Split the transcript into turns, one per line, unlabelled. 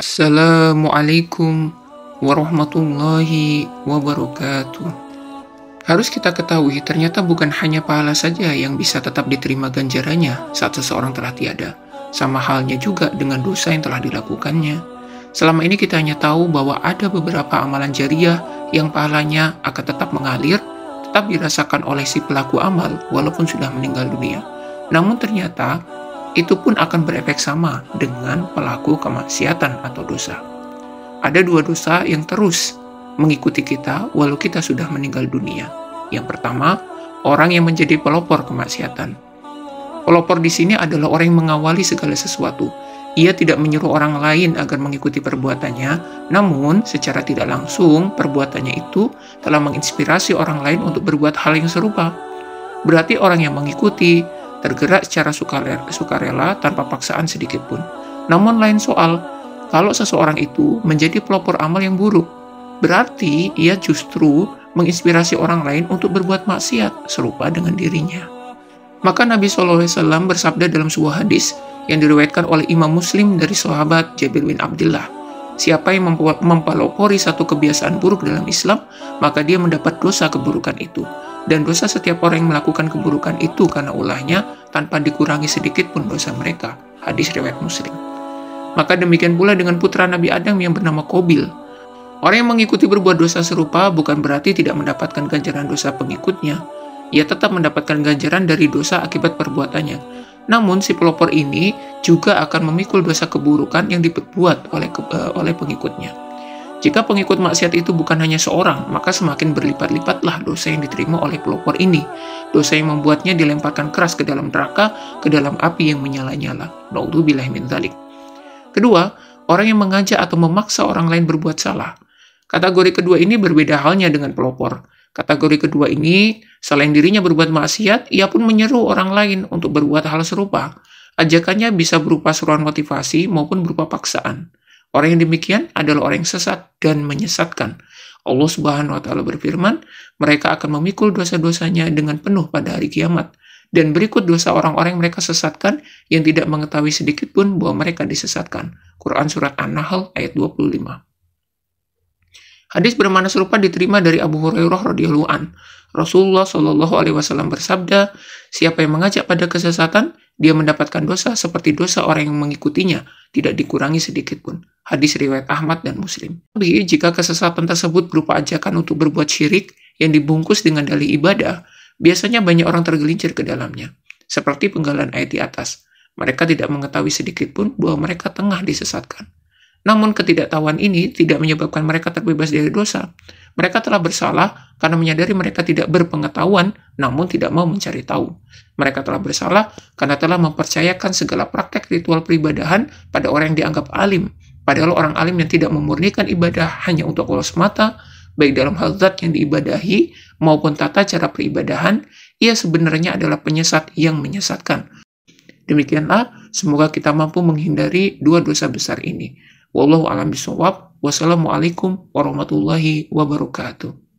Assalamualaikum warahmatullahi wabarakatuh. Harus kita ketahui, ternyata bukan hanya pahala saja yang bisa tetap diterima ganjarannya saat seseorang telah tiada. Sama halnya juga dengan dosa yang telah dilakukannya. Selama ini kita hanya tahu bahwa ada beberapa amalan jariah yang pahalanya akan tetap mengalir, tetap dirasakan oleh si pelaku amal walaupun sudah meninggal dunia. Namun ternyata itu pun akan berefek sama dengan pelaku kemaksiatan atau dosa. Ada dua dosa yang terus mengikuti kita walau kita sudah meninggal dunia. Yang pertama, orang yang menjadi pelopor kemaksiatan. Pelopor di sini adalah orang yang mengawali segala sesuatu. Ia tidak menyuruh orang lain agar mengikuti perbuatannya, namun secara tidak langsung perbuatannya itu telah menginspirasi orang lain untuk berbuat hal yang serupa. Berarti orang yang mengikuti tergerak secara sukarela tanpa paksaan sedikit pun. Namun lain soal, kalau seseorang itu menjadi pelopor amal yang buruk, berarti ia justru menginspirasi orang lain untuk berbuat maksiat serupa dengan dirinya. Maka Nabi SAW bersabda dalam sebuah hadis yang diriwayatkan oleh Imam Muslim dari sahabat Jabir bin Abdullah, siapa yang mempelopori satu kebiasaan buruk dalam Islam, maka dia mendapat dosa keburukan itu. Dan dosa setiap orang yang melakukan keburukan itu karena ulahnya tanpa dikurangi sedikit pun dosa mereka. Hadis riwayat Muslim. Maka demikian pula dengan putra Nabi Adam yang bernama Qabil. Orang yang mengikuti berbuat dosa serupa bukan berarti tidak mendapatkan ganjaran dosa pengikutnya. Ia tetap mendapatkan ganjaran dari dosa akibat perbuatannya. Namun si pelopor ini juga akan memikul dosa keburukan yang diperbuat oleh pengikutnya. Jika pengikut maksiat itu bukan hanya seorang, maka semakin berlipat-lipatlah dosa yang diterima oleh pelopor ini. Dosa yang membuatnya dilemparkan keras ke dalam neraka, ke dalam api yang menyala-nyala. Na'udzubillahi min dzalik. Kedua, orang yang mengajak atau memaksa orang lain berbuat salah. Kategori kedua ini berbeda halnya dengan pelopor. Kategori kedua ini, selain dirinya berbuat maksiat, ia pun menyeru orang lain untuk berbuat hal serupa. Ajakannya bisa berupa seruan motivasi maupun berupa paksaan. Orang yang demikian adalah orang yang sesat dan menyesatkan. Allah Subhanahu wa Ta'ala berfirman, mereka akan memikul dosa-dosanya dengan penuh pada hari kiamat. Dan berikut dosa orang-orang yang mereka sesatkan yang tidak mengetahui sedikit pun bahwa mereka disesatkan. Quran Surat An-Nahl ayat 25. Hadis bermakna serupa diterima dari Abu Hurairah radhiyallahu an. Rasulullah Shallallahu alaihi wasallam bersabda, siapa yang mengajak pada kesesatan, dia mendapatkan dosa seperti dosa orang yang mengikutinya, tidak dikurangi sedikit pun. Hadis riwayat Ahmad dan Muslim. Tapi jika kesesatan tersebut berupa ajakan untuk berbuat syirik yang dibungkus dengan dalih ibadah, biasanya banyak orang tergelincir ke dalamnya. Seperti penggalan ayat di atas. Mereka tidak mengetahui sedikit pun bahwa mereka tengah disesatkan. Namun ketidaktahuan ini tidak menyebabkan mereka terbebas dari dosa. Mereka telah bersalah karena menyadari mereka tidak berpengetahuan, namun tidak mau mencari tahu. Mereka telah bersalah karena telah mempercayakan segala praktek ritual peribadahan pada orang yang dianggap alim. Padahal orang alim yang tidak memurnikan ibadah hanya untuk Allah semata, baik dalam hal zat yang diibadahi maupun tata cara peribadahan, ia sebenarnya adalah penyesat yang menyesatkan. Demikianlah, semoga kita mampu menghindari dua dosa besar ini. Wallahu a'lam bishawab. Wassalamualaikum warahmatullahi wabarakatuh.